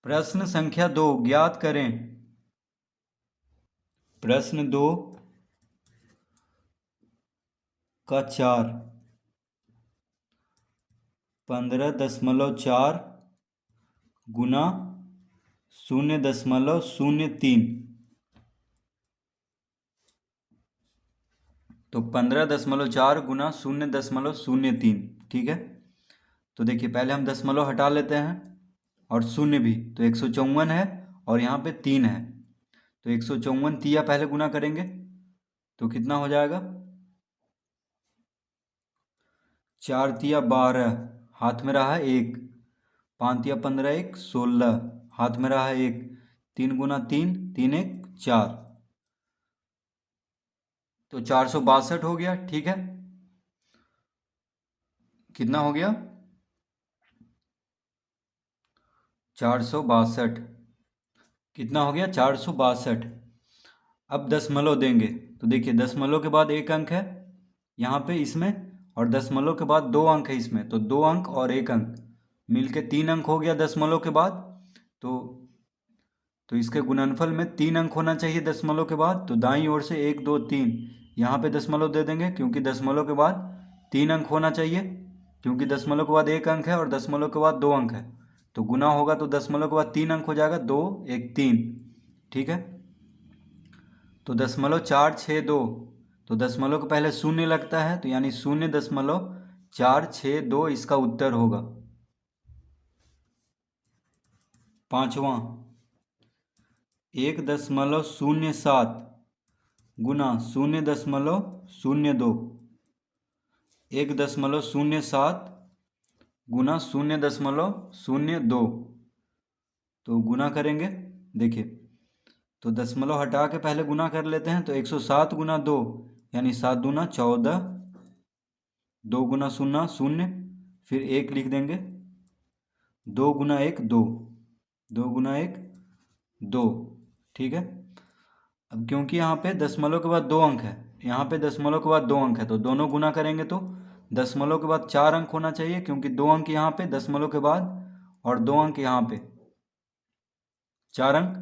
प्रश्न संख्या 2 ज्ञात करें। प्रश्न 2 का 4 15.4 गुना 0.03। तो 15.4 गुना 0.03। ठीक है, तो देखिए पहले हम दशमलव हटा लेते हैं और शून्य भी। तो 154 है और यहाँ पे 3 है। तो 154 तिया पहले गुना करेंगे तो कितना हो जाएगा? 4 तिया 12, हाथ में रहा 1। 5 तिया 15, 1 16, हाथ में रहा 1। 3 गुना 3, 3 1 4। तो 462 हो गया। ठीक है, कितना हो गया? 462। कितना हो गया? 462। अब दशमलव देंगे तो देखिए दशमलव के बाद एक अंक है यहाँ पे इसमें, और दशमलव के बाद 2 अंक है इसमें। तो 2 अंक और 1 अंक मिलके 3 अंक हो गया दशमलव के बाद। तो इसके गुणनफल में 3 अंक होना चाहिए दशमलव के बाद। तो दाईं ओर से 1 2 3 यहाँ पे दशमलव दे देंगे, क्योंकि दशमलव के बाद 3 अंक होना चाहिए, क्योंकि दशमलव के बाद 1 अंक है और दशमलव के बाद 2 अंक है। तो गुना होगा तो दशमलव के बाद 3 अंक हो जाएगा, 2 1 3। ठीक है, तो 0.462। तो दशमलव के पहले शून्य लगता है, तो यानी 0.462 इसका उत्तर होगा। पांचवा 1.07 गुना 0.02। 1.07 गुना 0.02। तो गुना करेंगे, देखिए तो दशमलव हटा के पहले गुना कर लेते हैं। तो 107 गुना 2 यानी 7 दूना 14, 2 गुना 0 0, फिर 1 लिख देंगे। 2 गुना 1 2, 2 गुना 1 2। ठीक है, अब क्योंकि यहाँ पे दशमलव के बाद 2 अंक है, यहाँ पे दशमलव के बाद 2 अंक है, तो दोनों गुना करेंगे तो दशमलव के बाद 4 अंक होना चाहिए, क्योंकि 2 अंक यहाँ पे दशमलव के बाद और 2 अंक यहाँ पे 4 अंक।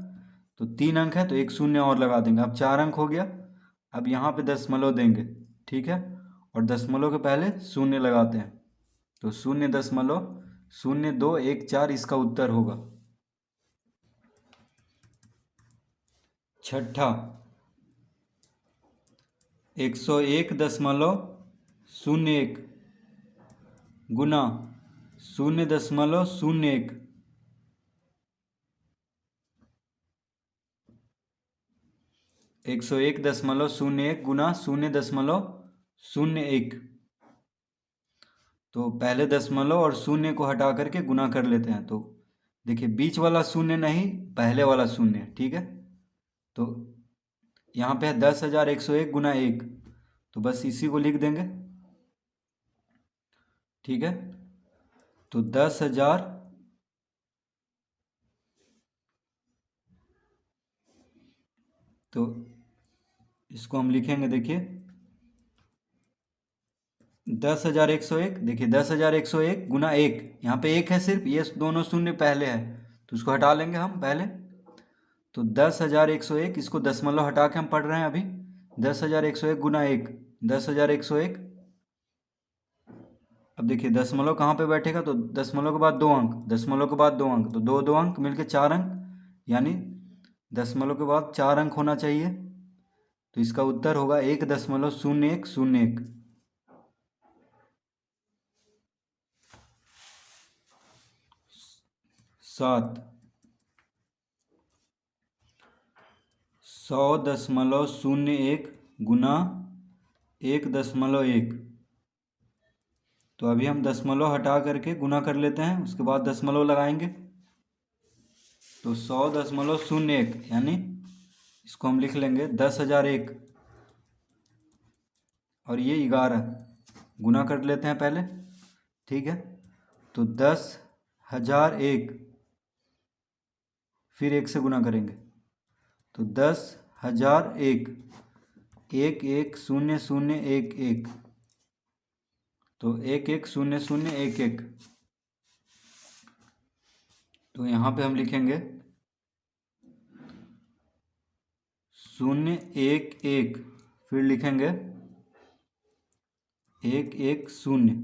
तो 3 अंक है तो एक शून्य और लगा देंगे। अब 4 अंक हो गया। अब यहाँ पे दशमलव देंगे। ठीक है, और दशमलव के पहले शून्य लगाते हैं। तो 0.0214 इसका उत्तर होगा। छठा 101.01 गुना 0.01। 101.01 गुना 0.01। तो पहले दशमलव और शून्य को हटा करके गुना कर लेते हैं। तो देखिए बीच वाला शून्य नहीं, पहले वाला शून्य। ठीक है, तो यहाँ पे है 10,101 गुना 1, तो बस इसी को लिख देंगे। ठीक है, तो 10,000 तो इसको हम लिखेंगे, देखिए 10,101। देखिए 10,101 गुना 1, यहाँ पे 1 है सिर्फ, ये दोनों शून्य पहले है तो उसको हटा लेंगे हम पहले। तो 10,101, इसको दशमलव हटा के हम पढ़ रहे हैं अभी। 10,101 गुना 1, 10,101। अब देखिए दशमलव कहाँ पे बैठेगा? तो दशमलव के बाद 2 अंक, दशमलव के बाद 2 अंक, तो 2 2 अंक मिलके 4 अंक, यानी दशमलव के बाद 4 अंक होना चाहिए। तो इसका उत्तर होगा 1.0101। 7 100.01 गुना 1.1। तो अभी हम दशमलव हटा करके गुना कर लेते हैं, उसके बाद दशमलव लगाएंगे। तो 100.01 यानी इसको हम लिख लेंगे 10,001 और ये 11। गुना कर लेते हैं पहले। ठीक है, तो 10,001 फिर 1 से गुना करेंगे। तो 10,001, 1 1 0 0 1 1, तो 1 1 0 0 1 1। तो यहाँ पे हम लिखेंगे 0 1 1, फिर लिखेंगे 1 1 0।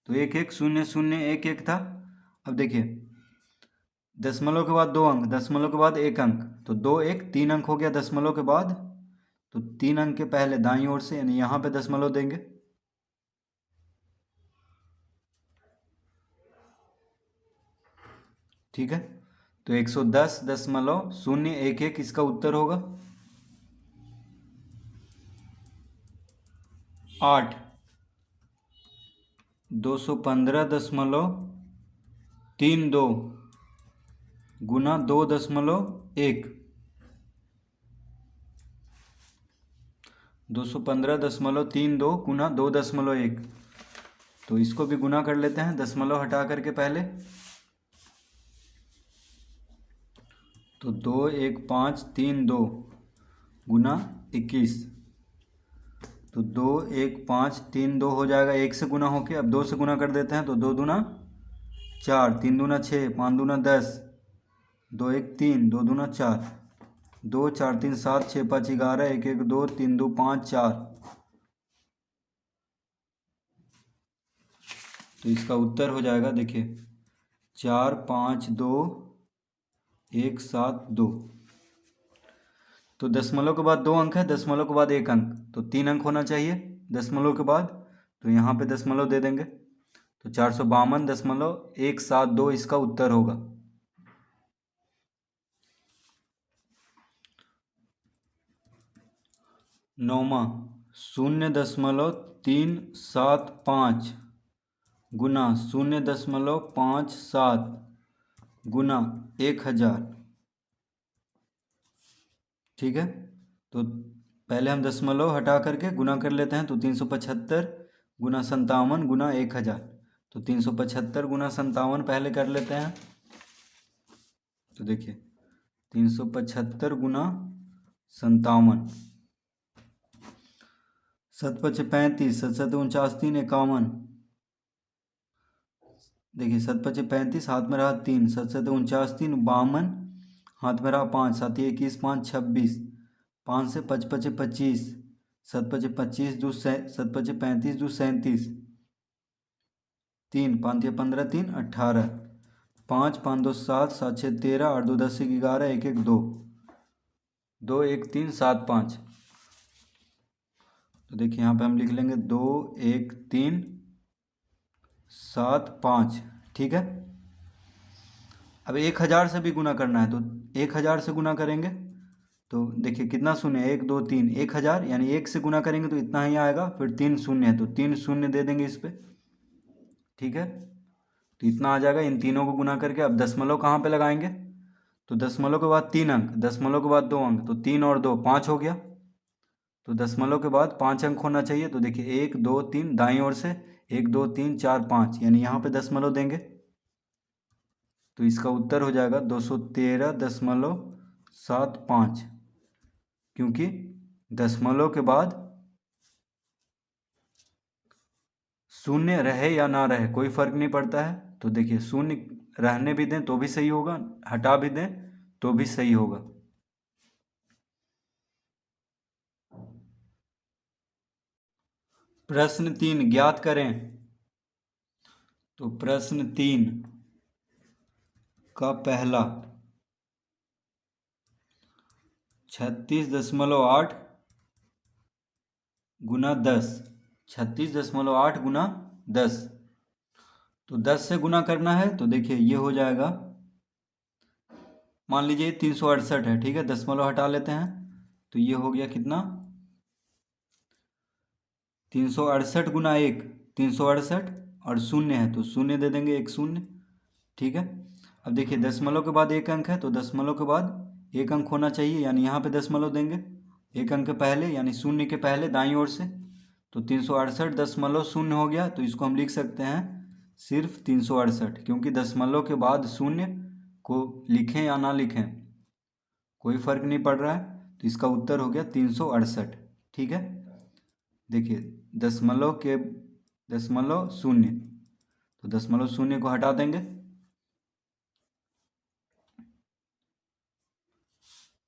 तो 1 1 0 0 1 1 था। अब देखिए दशमलव के बाद 2 अंक, दशमलव के बाद 1 अंक, तो 2 1 3 अंक हो गया दशमलव के बाद। तो 3 अंक के पहले दाईं ओर से यानी यहाँ पे दशमलव देंगे। ठीक है, तो 110.011 इसका उत्तर होगा। 8 215.32 गुना 2.1, 215.32 गुना 2.1। तो इसको भी गुना कर लेते हैं दशमलव हटा करके पहले। तो 21532 गुना 21, तो 21532 हो जाएगा, 1 से गुना होके अब 2 से गुना कर देते हैं। तो 2 दूना 4, 3 दूना 6, 5 दूना 10, 2 1 3, 2 दूना 4, 2 4 3 7, 6 5 11, 1 1 2, 3 2 5 4। तो इसका उत्तर हो जाएगा, देखिए 4 5 2 1 7 2। तो दशमलव के बाद 2 अंक है, दशमलव के बाद 1 अंक, तो 3 अंक होना चाहिए दशमलव के बाद। तो यहाँ पे दशमलव दे देंगे। तो 452.172 इसका उत्तर होगा। 9वां 0.375 गुना 0.57 गुना 1000। ठीक है, तो पहले हम दशमलव हटा करके गुना कर लेते हैं। तो 375 गुना 57 गुना 1000। तो 375 गुना 57 पहले कर लेते हैं। तो देखिए 375 गुना 57, 7 5 35, 7 7 49 3 51। देखिए 7 5 35, हाथ में रहा 3, 7 7 49 3 52, हाथ में रहा 5, 7 21 5 26, 5 से 5 5 25, 7 5 25 2 7 5 35 2 37, 3 5 15 3 18, 5 5 2 7, 7 6 13, 8 2 10 11, 1 1 2, 2 1 3 7 5। तो देखिए यहाँ पे हम लिख लेंगे 2 1 3 7 5। ठीक है, अब 1000 से भी गुना करना है, तो 1000 से गुना करेंगे। तो देखिए कितना शून्य, 1 2 3, 1000 यानी 1 से गुना करेंगे तो इतना ही आएगा, फिर 3 शून्य है तो 3 शून्य दे देंगे इस पे। ठीक है, तो इतना आ जाएगा इन तीनों को गुना करके। अब दशमलव कहाँ पे लगाएंगे, तो दशमलव के बाद 3 अंक, दशमलव के बाद 2 अंक, तो 3 और 2 5 हो गया। तो दशमलव के बाद 5 अंक होना चाहिए। तो देखिए 1 2 3 दाईं ओर से 1 2 3 4 5, यानी यहाँ पे दशमलव देंगे। तो इसका उत्तर हो जाएगा 213.75, क्योंकि दशमलव के बाद शून्य रहे या ना रहे कोई फर्क नहीं पड़ता है। तो देखिए शून्य रहने भी दें तो भी सही होगा, हटा भी दें तो भी सही होगा। प्रश्न 3 ज्ञात करें। तो प्रश्न 3 का पहला 36.8 गुना 10, 36.8 गुना 10। तो 10 से गुना करना है। तो देखिए ये हो जाएगा, मान लीजिए 368 है। ठीक है, दशमलव हटा लेते हैं। तो ये हो गया कितना, 368 गुना 1, 368, और शून्य है तो शून्य दे देंगे, 1 शून्य। ठीक है, अब देखिए दशमलव के बाद 1 अंक है, तो दशमलव के बाद 1 अंक होना चाहिए, यानी यहाँ पे दशमलव देंगे 1 अंक के पहले, यानी शून्य के पहले दाईं ओर से। तो 368.0 हो गया। तो इसको हम लिख सकते हैं सिर्फ 368, क्योंकि दशमलव के बाद शून्य को लिखें या ना लिखें कोई फर्क नहीं पड़ रहा है। तो इसका उत्तर हो गया 368। ठीक है, देखिए दशमलव शून्य, तो दशमलव शून्य को हटा देंगे।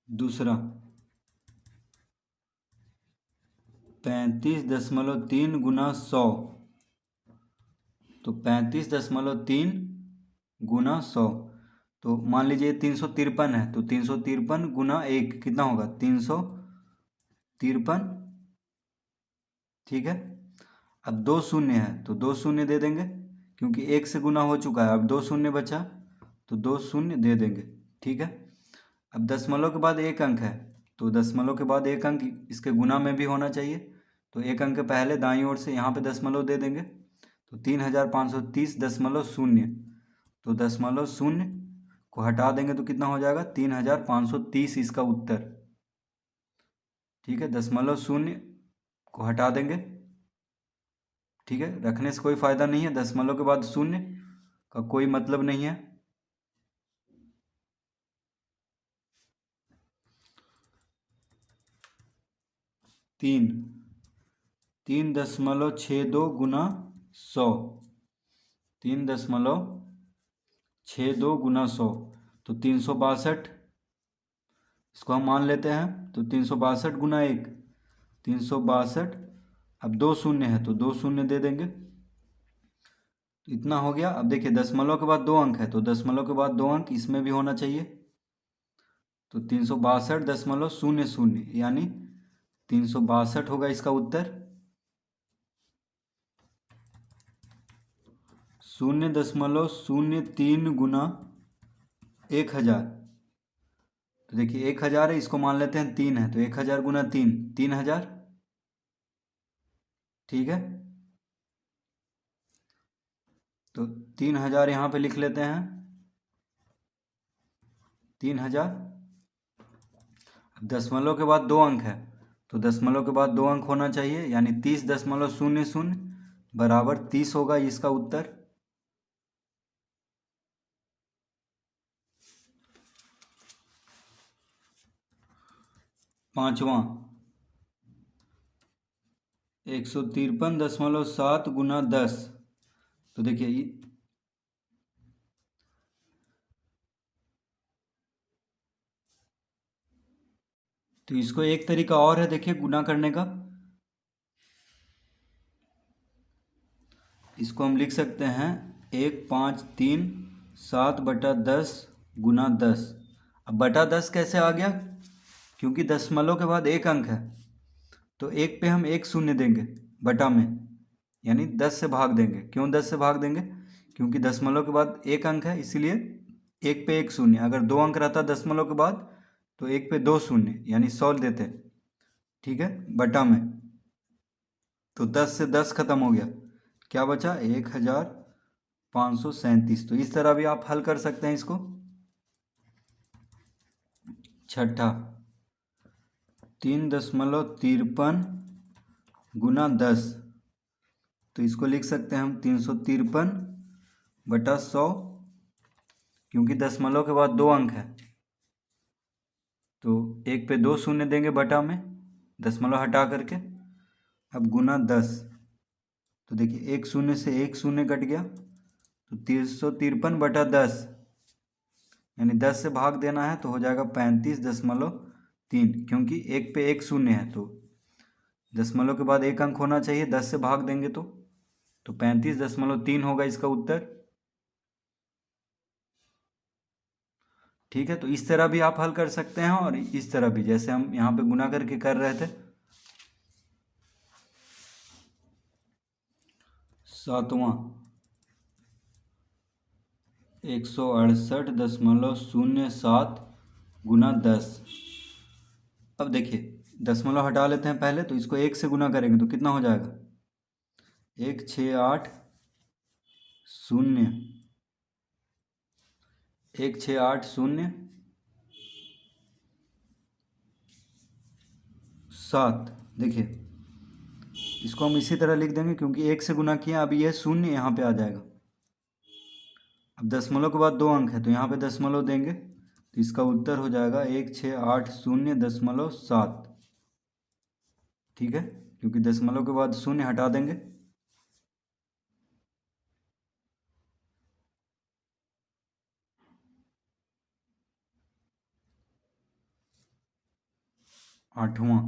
दूसरा 35.3 गुना 100, तो 35.3 गुना 100, तो मान लीजिए 353 है, तो 353 गुना 1 कितना होगा? 353। ठीक है, अब दो शून्य है तो दो शून्य दे देंगे, क्योंकि एक से गुना हो चुका है, अब दो शून्य बचा तो दो शून्य दे देंगे। ठीक है, अब दशमलव के बाद एक अंक है, तो दशमलव के बाद एक अंक इसके गुना में भी होना चाहिए, तो एक अंक पहले दाईं ओर से यहाँ पे दशमलव दे देंगे, तो 3530.0, तो दशमलव शून्य को हटा देंगे तो कितना हो जाएगा? 3530 इसका उत्तर। ठीक है, दशमलव शून्य को हटा देंगे। ठीक है, रखने से कोई फायदा नहीं है, दशमलव के बाद शून्य का कोई मतलब नहीं है। तीन 3.62 गुना 100, 3.62 गुना 100, तो 362, इसको हम मान लेते हैं, तो 362 गुना 1, 362, अब दो शून्य है तो दो शून्य दे देंगे, तो इतना हो गया। अब देखिए दशमलव के बाद दो अंक है, तो दशमलव के बाद दो अंक इसमें भी होना चाहिए, तो 362.00, यानी 362 होगा इसका उत्तर। 0.03 गुना 1000, तो देखिए 1000 है, इसको मान लेते हैं 3 है, तो 1000 गुना 3, 3000। ठीक है, तो 3000 यहाँ पे लिख लेते हैं, 3000। अब दशमलव के बाद दो अंक है, तो दशमलव के बाद दो अंक होना चाहिए, यानी 30.00 बराबर 30 होगा इसका उत्तर। पांचवा 153.7 गुना 10, तो देखिए तो इसको एक तरीका और है, देखिए गुना करने का, इसको हम लिख सकते हैं 153.7/10 गुना 10। अब बटा 10 कैसे आ गया? क्योंकि दशमलव के बाद एक अंक है, तो एक पे हम एक शून्य देंगे बटा में, यानी 10 से भाग देंगे। क्यों 10 से भाग देंगे? क्योंकि दशमलव के बाद एक अंक है, इसीलिए एक पे एक शून्य। अगर दो अंक रहता दशमलव के बाद तो एक पे दो शून्य, यानी 100 देते। ठीक है, बटा में, तो 10 से 10 खत्म हो गया, क्या बचा? 1537। तो इस तरह भी आप हल कर सकते हैं इसको। छठा 3.53 गुना 10, तो इसको लिख सकते हैं हम 353/100, क्योंकि दशमलव के बाद दो अंक है, तो एक पे दो शून्य देंगे बटा में, दशमलव हटा करके। अब गुना 10, तो देखिए एक शून्य से एक शून्य कट गया, तो 353/10, यानी 10 से भाग देना है, तो हो जाएगा 35.3, क्योंकि एक पे एक शून्य है, तो दशमलव के बाद एक अंक होना चाहिए, 10 से भाग देंगे तो 35.3 होगा इसका उत्तर। ठीक है, तो इस तरह भी आप हल कर सकते हैं, और इस तरह भी, जैसे हम यहाँ पे गुना करके कर रहे थे। सातवां 168.07 गुना 10। अब देखिए दशमलव हटा लेते हैं पहले, तो इसको एक से गुना करेंगे तो कितना हो जाएगा? 1680, 1680.7। देखिए इसको हम इसी तरह लिख देंगे, क्योंकि एक से गुना किया, अभी यह शून्य यहाँ पे आ जाएगा। अब दशमलव के बाद दो अंक है, तो यहाँ पे दशमलव देंगे, तो इसका उत्तर हो जाएगा 1680.7। ठीक है, क्योंकि दशमलव के बाद शून्य हटा देंगे। आठवां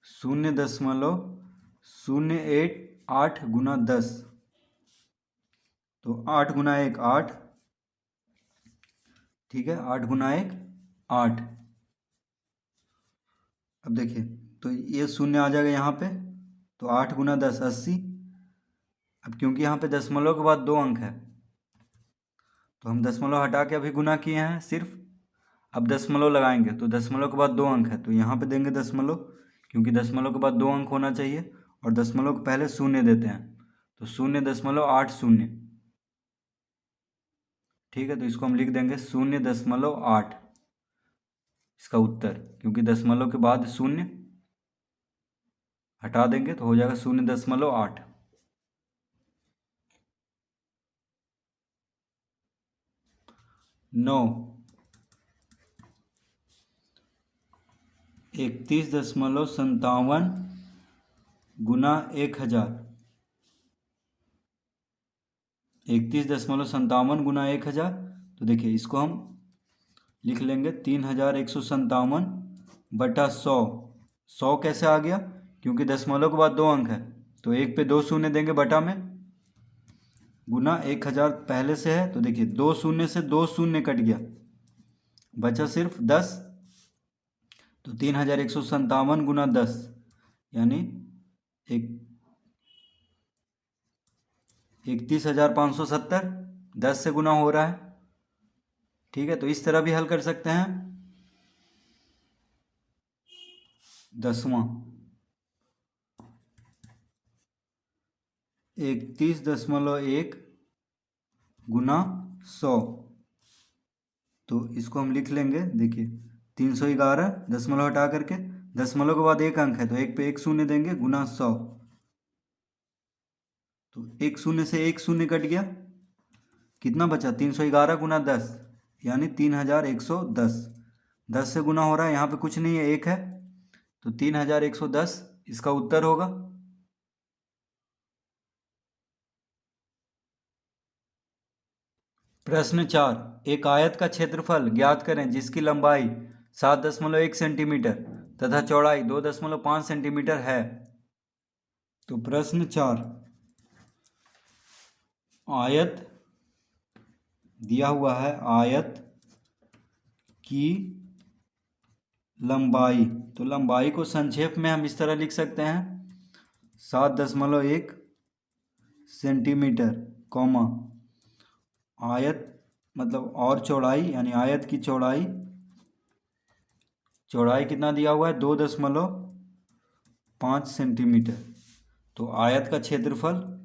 0.08 गुना 10, तो 8 गुना 1 8, ठीक है, 8 गुना 1 8। अब देखिए तो ये शून्य आ जाएगा यहाँ पे, तो 8 गुना 10 80। अब क्योंकि यहाँ पे दशमलव के बाद 2 अंक है तो हम दशमलव हटा के अभी गुना किए हैं सिर्फ, अब दशमलव लगाएंगे तो दशमलव के बाद 2 अंक है तो यहाँ पे देंगे दशमलव, क्योंकि दशमलव के बाद 2 अंक होना चाहिए और दशमलव के पहले शून्य देते हैं, तो 0.80, ठीक है। तो इसको हम लिख देंगे 0.8 इसका उत्तर, क्योंकि दशमलव के बाद शून्य हटा देंगे तो हो जाएगा 0.8। 9 31.57 गुना 1000, 31.57 गुना 1000, तो देखिए इसको हम लिख लेंगे 3157/100। 100 कैसे आ गया, क्योंकि दशमलव के बाद 2 अंक है तो एक पे 2 शून्य देंगे बटा में, गुना 1000 पहले से है तो देखिए 2 शून्य से 2 शून्य कट गया, बचा सिर्फ 10, तो 3157 गुना 10 यानी 31,570, 10 से गुना हो रहा है, ठीक है। तो इस तरह भी हल कर सकते हैं। 10वां 31.1 गुना 100, तो इसको हम लिख लेंगे, देखिए 311 दशमलव हटा करके, दशमलव के बाद 1 अंक है तो एक पे 1 शून्य देंगे गुना 100, तो 1 शून्य से 1 शून्य कट गया, कितना बचा 311 गुना 10 यानी 3110, 10 से गुना हो रहा है, यहाँ पे कुछ नहीं है 1 है, तो 3110 इसका उत्तर होगा। प्रश्न 4, एक आयत का क्षेत्रफल ज्ञात करें जिसकी लंबाई 7.1 सेंटीमीटर तथा चौड़ाई 2.5 सेंटीमीटर है। तो प्रश्न 4, आयत दिया हुआ है, आयत की लंबाई, तो लंबाई को संक्षेप में हम इस तरह लिख सकते हैं 7.1 सेंटीमीटर, कॉमा आयत मतलब और चौड़ाई, यानी आयत की चौड़ाई, चौड़ाई कितना दिया हुआ है 2.5 सेंटीमीटर, तो आयत का क्षेत्रफल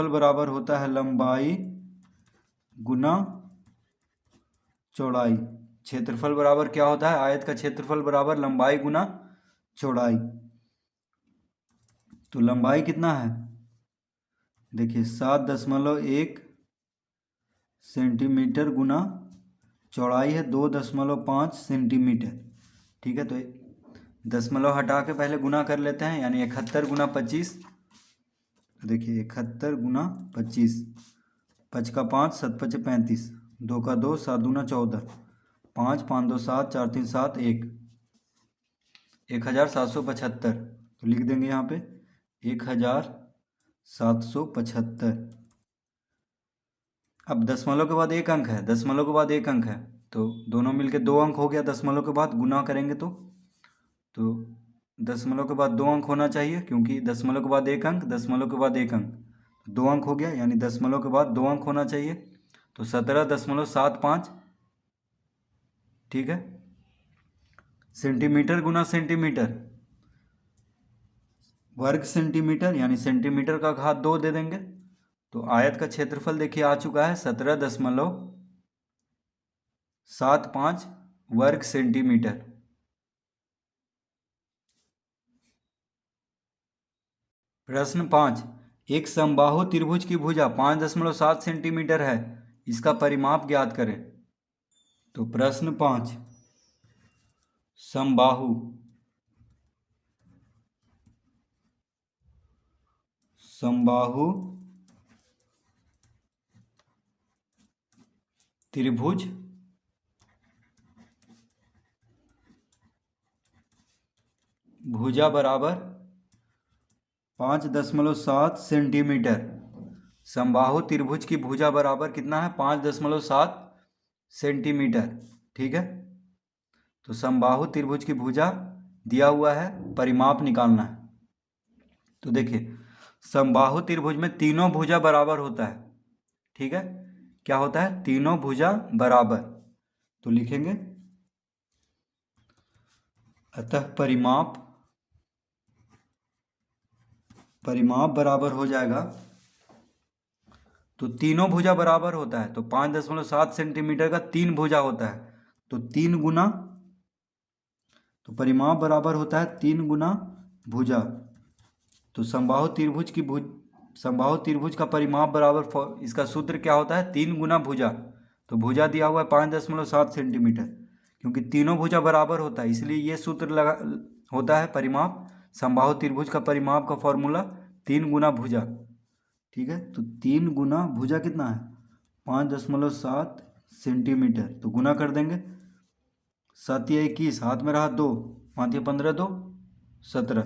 बराबर होता है लंबाई गुना चौड़ाई। क्षेत्रफल बराबर क्या होता है, आयत का क्षेत्रफल बराबर लंबाई गुना चौड़ाई। तो लंबाई कितना है, देखिए 7.1 सेंटीमीटर गुना चौड़ाई है 2.5 सेंटीमीटर, ठीक है। तो दशमलव हटा के पहले गुना कर लेते हैं, यानी 71 गुना 25, देखिए 71 गुना 25, 5 का 5 7 5 35, 2 का 2 7 दूना 14, 5 5 2 7 4 3 7 1, 1775, तो लिख देंगे यहाँ पे 1775। अब दशमलव के बाद 1 अंक है, दशमलव के बाद 1 अंक है तो दोनों मिलके 2 अंक हो गया, दशमलव के बाद गुना करेंगे तो दशमलव के बाद 2 अंक होना चाहिए, क्योंकि दशमलव के बाद 1 अंक, दशमलव के बाद 1 अंक, 2 अंक हो गया, यानी दशमलव के बाद 2 अंक होना चाहिए, तो 17.75, ठीक है। सेंटीमीटर गुना सेंटीमीटर, वर्ग सेंटीमीटर, यानी सेंटीमीटर का घात 2 दे देंगे, तो आयत का क्षेत्रफल देखिए आ चुका है 17.75 वर्ग सेंटीमीटर। प्रश्न 5, एक समबाहु त्रिभुज की भुजा 5.7 सेंटीमीटर है, इसका परिमाप ज्ञात करें। तो प्रश्न 5, समबाहु समबाहु त्रिभुज भुजा बराबर 5.7 सेंटीमीटर। समबाहु त्रिभुज की भुजा बराबर कितना है? 5.7 सेंटीमीटर। ठीक है, तो समबाहु त्रिभुज की भुजा दिया हुआ है, परिमाप निकालना है। तो देखिए, समबाहु त्रिभुज में तीनों भुजा बराबर होता है। ठीक है, क्या होता है? तीनों भुजा बराबर। तो लिखेंगे अतः परिमाप बराबर हो जाएगा। तो तीनों भुजा बराबर होता है, तो 5.7 सेंटीमीटर का 3 भुजा होता है, तो 3 गुना, तो परिमाप बराबर होता है 3 गुना भुजा। तो समबाहु त्रिभुज का परिमाप बराबर, इसका सूत्र क्या होता है? 3 गुना भुजा। तो भुजा दिया हुआ है 5.7 सेंटीमीटर, क्योंकि तीनों भुजा बराबर होता है, इसलिए ये सूत्र लगा होता है परिमाप। समबाहु त्रिभुज का परिमाप का फॉर्मूला 3 गुना भुजा। ठीक है, तो 3 गुना भुजा कितना है? 5.7 सेंटीमीटर। तो गुना कर देंगे, 7 या 21, हाथ में रहा 2, 5 या 15, 2 17।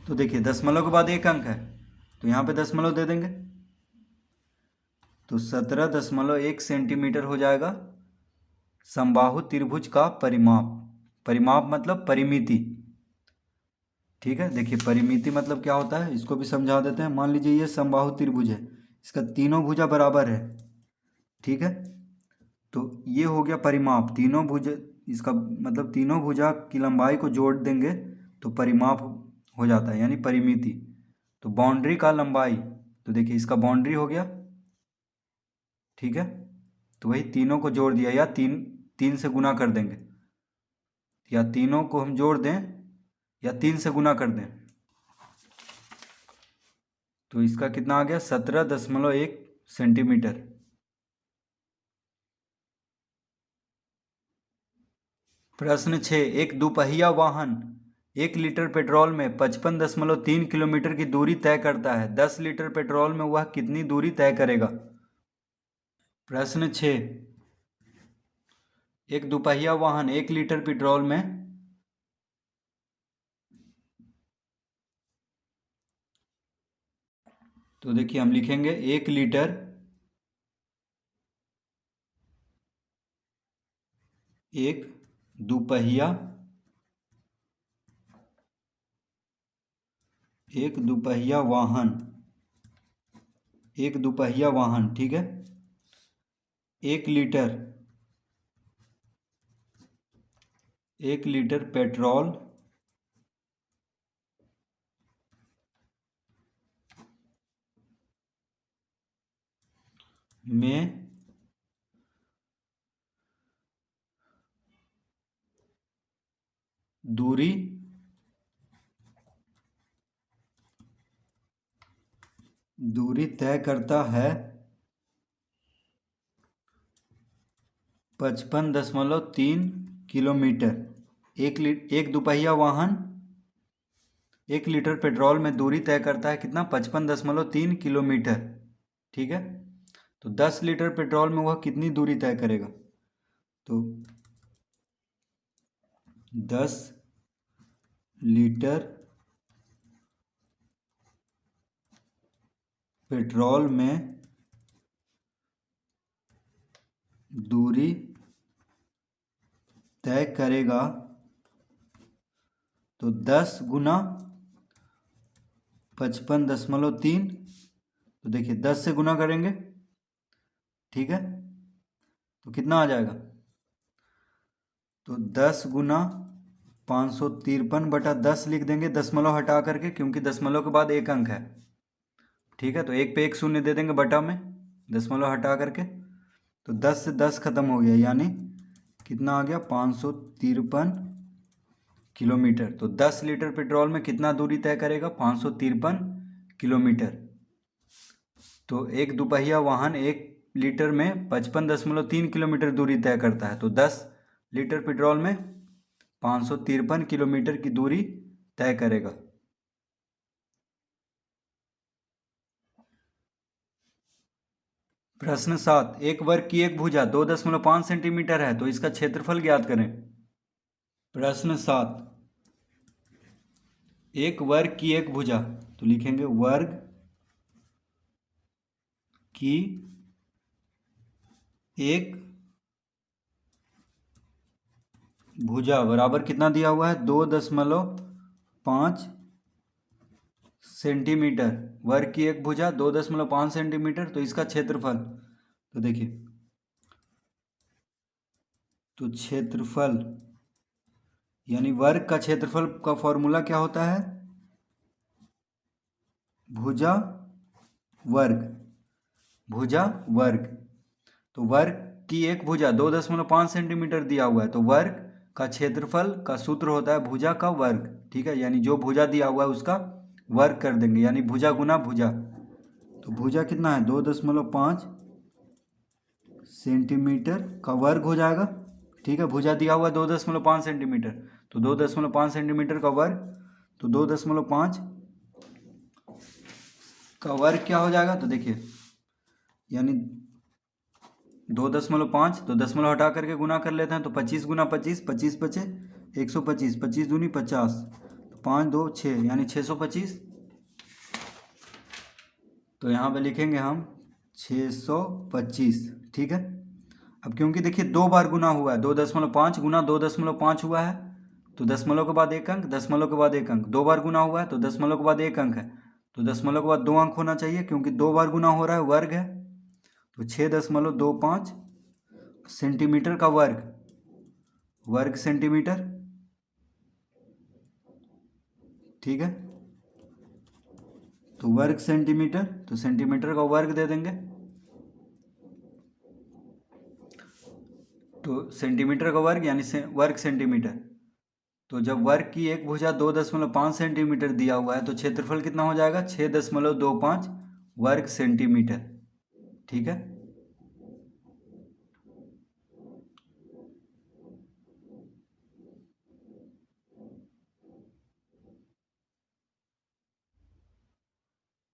तो देखिए, दशमलव के बाद एक अंक है, तो यहाँ पे दशमलव दे देंगे, तो 17.1 सेंटीमीटर हो जाएगा समबाहु त्रिभुज का परिमाप। परिमाप मतलब परिमिति। ठीक है, देखिए परिमिति मतलब क्या होता है, इसको भी समझा देते हैं। मान लीजिए ये समबाहु त्रिभुज है, इसका तीनों भुजा बराबर है। ठीक है, तो ये हो गया परिमाप। तीनों भुजा, इसका मतलब तीनों भुजा की लंबाई को जोड़ देंगे तो परिमाप हो जाता है, यानी परिमिति। तो बाउंड्री का लंबाई, तो देखिए इसका बाउंड्री हो गया। ठीक है, तो वही तीनों को जोड़ दिया, या तीन से गुना कर देंगे, या तीनों को हम जोड़ दें या 3 से गुना कर दें, तो इसका कितना आ गया? 17.1 सेंटीमीटर। प्रश्न 6, एक दुपहिया वाहन 1 लीटर पेट्रोल में 55.3 किलोमीटर की दूरी तय करता है। 10 लीटर पेट्रोल में वह कितनी दूरी तय करेगा? प्रश्न 6, एक दुपहिया वाहन 1 लीटर पेट्रोल में तो देखिए हम लिखेंगे 1 लीटर एक दुपहिया वाहन, ठीक है, 1 लीटर पेट्रोल में दूरी तय करता है 55.3 किलोमीटर। एक दुपहिया वाहन 1 लीटर पेट्रोल में दूरी तय करता है कितना? 55.3 किलोमीटर। ठीक है, तो 10 लीटर पेट्रोल में वह कितनी दूरी तय करेगा? तो 10 लीटर पेट्रोल में दूरी तय करेगा, तो 10 गुना 55.3, तो देखिए 10 से गुना करेंगे। ठीक है, तो कितना आ जाएगा? तो 10 गुना 553/10 लिख देंगे, दशमलव हटा करके, क्योंकि दशमलव के बाद एक अंक है। ठीक है, तो एक पे एक शून्य दे देंगे बटा में, दशमलव हटा करके, तो 10 से 10 खत्म हो गया, यानी कितना आ गया? 553 किलोमीटर। तो 10 लीटर पेट्रोल में कितना दूरी तय करेगा? 553 किलोमीटर। तो एक दुपहिया वाहन 1 लीटर में 55.3 किलोमीटर दूरी तय करता है, तो 10 लीटर पेट्रोल में 553 किलोमीटर की दूरी तय करेगा। प्रश्न 7, एक वर्ग की एक भुजा 2.5 सेंटीमीटर है तो इसका क्षेत्रफल ज्ञात करें। प्रश्न 7, एक वर्ग की एक भुजा, तो लिखेंगे वर्ग की एक भुजा बराबर कितना दिया हुआ है, 2.5 सेंटीमीटर। वर्ग की एक भुजा 2.5 सेंटीमीटर, तो इसका क्षेत्रफल, तो देखिए, तो क्षेत्रफल यानी वर्ग का क्षेत्रफल का फॉर्मूला क्या होता है, भुजा वर्ग, भुजा वर्ग। तो वर्ग की एक भुजा 2.5 सेंटीमीटर दिया हुआ है, तो वर्ग का क्षेत्रफल का सूत्र होता है भुजा का वर्ग। ठीक है, यानी जो भुजा दिया हुआ है उसका वर्ग कर देंगे, यानी भुजा गुना भुजा। तो भुजा कितना है, 2.5 सेंटीमीटर का वर्ग हो जाएगा। ठीक है, भुजा दिया हुआ है 2.5 सेंटीमीटर, तो 2.5 सेंटीमीटर का वर्ग, तो 2.5 का वर्ग क्या हो जाएगा, तो देखिए, यानी 2.5, तो दशमलव हटा करके गुना कर लेते हैं, तो 25 गुना 25, 25 बचे 125, 25 दूनी 50, तो 5 2 6, यानी 625। तो यहाँ पे लिखेंगे हम 625। ठीक है, अब क्योंकि देखिए दो बार गुना हुआ है, 2.5 गुना 2.5 हुआ है, तो दशमलव के बाद एक अंक, दशमलव के बाद एक अंक, दो बार गुना हुआ है तो दशमलव के बाद एक अंक है, तो दशमलव के बाद दो अंक होना चाहिए, क्योंकि दो बार गुना हो रहा है, वर्ग है, तो 6.25 सेंटीमीटर का वर्ग, वर्ग सेंटीमीटर। ठीक है, तो वर्ग सेंटीमीटर, तो सेंटीमीटर का वर्ग दे देंगे, तो सेंटीमीटर का वर्ग यानी वर्ग सेंटीमीटर। तो जब वर्ग की एक भुजा 2.5 सेंटीमीटर दिया हुआ है तो क्षेत्रफल कितना हो जाएगा, 6.25 वर्ग सेंटीमीटर। ठीक है।